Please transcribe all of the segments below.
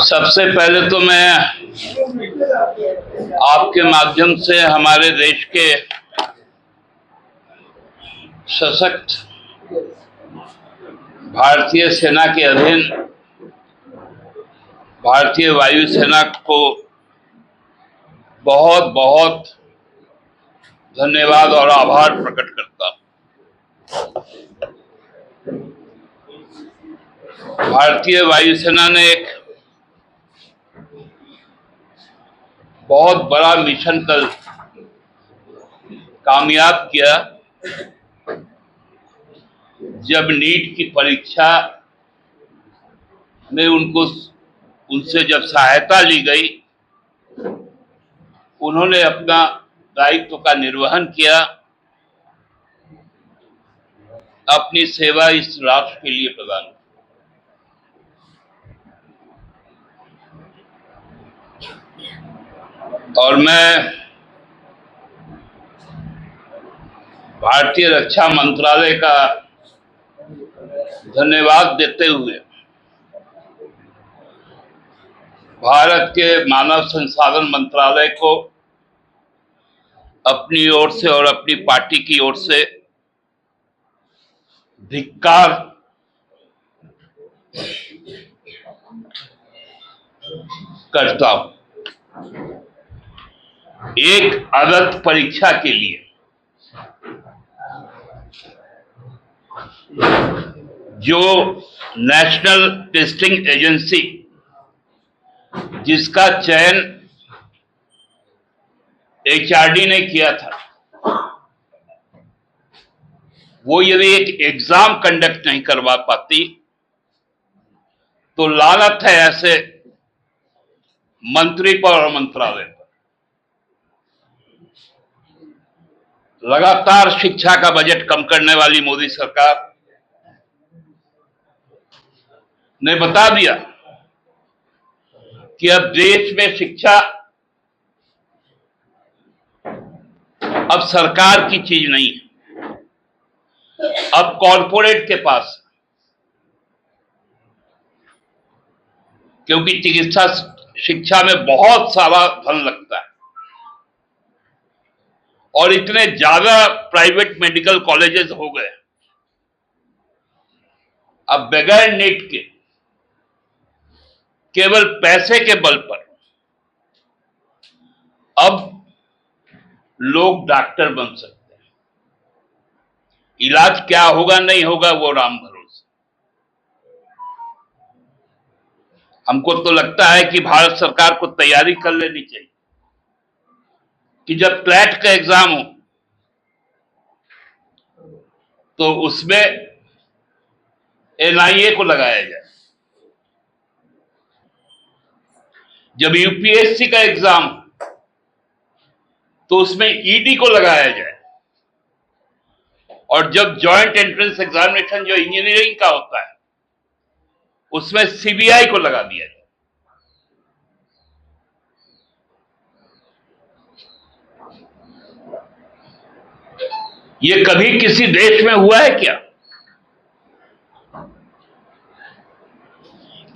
सबसे पहले तो मैं आपके माध्यम से हमारे देश के सशक्त भारतीय सेना के अधीन भारतीय वायुसेना को बहुत बहुत धन्यवाद और आभार प्रकट करता हूं। भारतीय वायुसेना ने एक बहुत बड़ा मिशन कल कामयाब किया जब नीट की परीक्षा में उनसे जब सहायता ली गई, उन्होंने अपना दायित्व का निर्वहन किया, अपनी सेवा इस राष्ट्र के लिए प्रदान की। और मैं भारतीय रक्षा मंत्रालय का धन्यवाद देते हुए भारत के मानव संसाधन मंत्रालय को अपनी ओर से और अपनी पार्टी की ओर से धिक्कार करता हूं। एक अगस्त परीक्षा के लिए जो नेशनल टेस्टिंग एजेंसी जिसका चयन एचआरडी ने किया था, वो यदि एक एग्जाम कंडक्ट नहीं करवा पाती तो लानत है ऐसे मंत्री पर और मंत्रालय पर। लगातार शिक्षा का बजट कम करने वाली मोदी सरकार ने बता दिया कि अब देश में शिक्षा अब सरकार की चीज नहीं है, अब कॉरपोरेट के पास। क्योंकि चिकित्सा शिक्षा में बहुत सारा धन लगता है और इतने ज्यादा प्राइवेट मेडिकल कॉलेजेस हो गए, अब बगैर नीट के केवल पैसे के बल पर अब लोग डॉक्टर बन सकते हैं। इलाज क्या होगा नहीं होगा वो राम भरोसे। हमको तो लगता है कि भारत सरकार को तैयारी कर लेनी चाहिए कि जब क्लैट का एग्जाम हो तो उसमें एनआईए को लगाया जाए, जब यूपीएससी का एग्जाम तो उसमें ईडी को लगाया जाए, और जब जॉइंट एंट्रेंस एग्जामिनेशन जो इंजीनियरिंग का होता है उसमें सीबीआई को लगा दिया जाए। ये कभी किसी देश में हुआ है क्या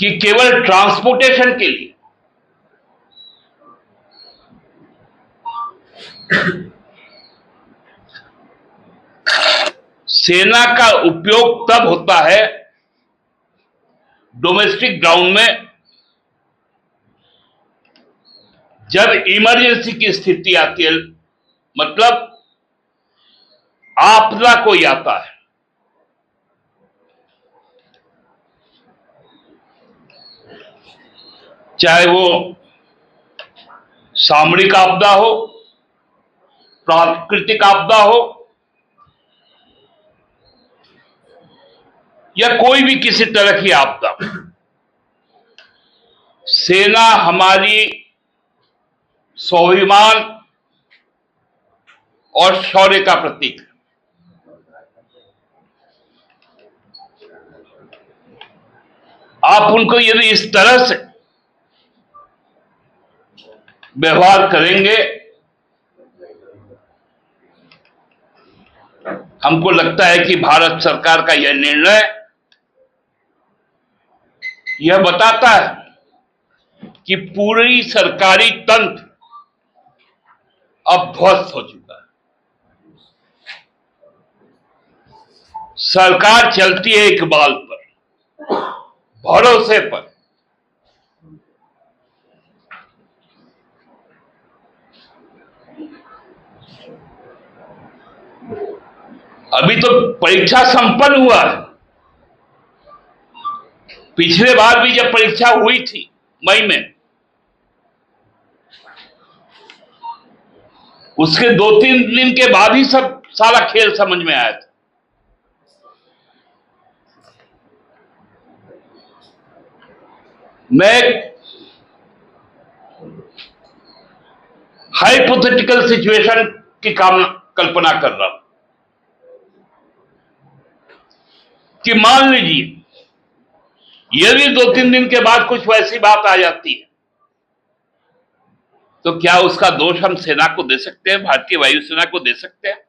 कि केवल ट्रांसपोर्टेशन के लिए सेना का उपयोग तब होता है डोमेस्टिक ग्राउंड में जब इमरजेंसी की स्थिति आती है, मतलब आपदा कोई आता है। चाहे वो सामरिक आपदा हो, प्राकृतिक आपदा हो, या कोई भी किसी तरह की आपदा, सेना हमारी स्वाभिमान और शौर्य का प्रतीक है। आप उनको यदि इस तरह से व्यवहार करेंगे, हमको लगता है कि भारत सरकार का यह निर्णय यह बताता है कि पूरी सरकारी तंत्र अब ध्वस्त हो चुका है। सरकार चलती है इकबाल पर, भरोसे पर। अभी तो परीक्षा संपन्न हुआ है। पिछले बार भी जब परीक्षा हुई थी मई में, उसके 2-3 दिन के बाद ही सब सारा खेल समझ में आया था। मैं हाइपोथेटिकल सिचुएशन की कल्पना कर रहा हूं कि मान लीजिए यदि 2-3 दिन के बाद कुछ वैसी बात आ जाती है, तो क्या उसका दोष हम सेना को दे सकते हैं, भारतीय वायुसेना को दे सकते हैं?